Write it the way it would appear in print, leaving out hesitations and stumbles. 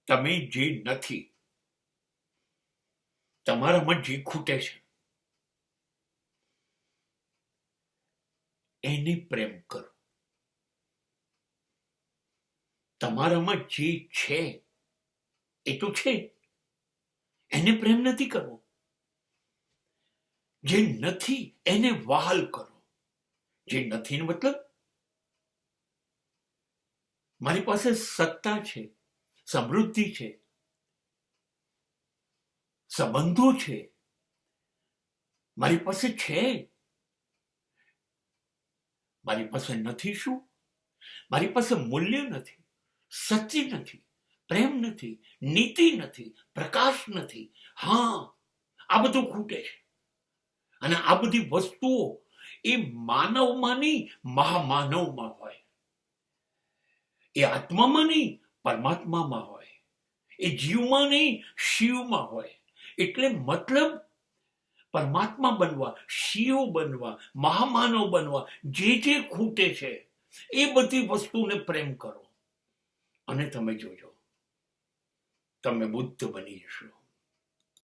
તમે જે નથી, તમારામાં જે ખૂટે છે એને પ્રેમ કરો. તમારામાં જે છે એ તો છે, એને પ્રેમ નથી કરવો. જે નથી એને વહાલ કરો. જે નથી મતલબ મારી પાસે સત્તા છે, સમૃદ્ધિ છે, સંબંધો છે, મારી પાસે છે. મારી પાસે નથી શું? મારી પાસે મૂલ્ય નથી, સત્ય નથી, પ્રેમ નથી, નીતિ નથી, પ્રકાશ નથી. હા, આ બધું ખૂટે છે. અને આ બધી વસ્તુઓ એ માનવમાં નહીં, મહામાનવમાં હોય. એ આત્મામાં નહીં, પરમાત્મામાં હોય. એ જીવમાં નહીં, શિવમાં હોય. એટલે મતલબ પરમાત્મા બનવા, શિવ બનવા, મહામાનવ બનવા જે ખૂટે છે એ બધી વસ્તુને પ્રેમ કરો અને તમે જોજો તમે બુદ્ધ બની જશો.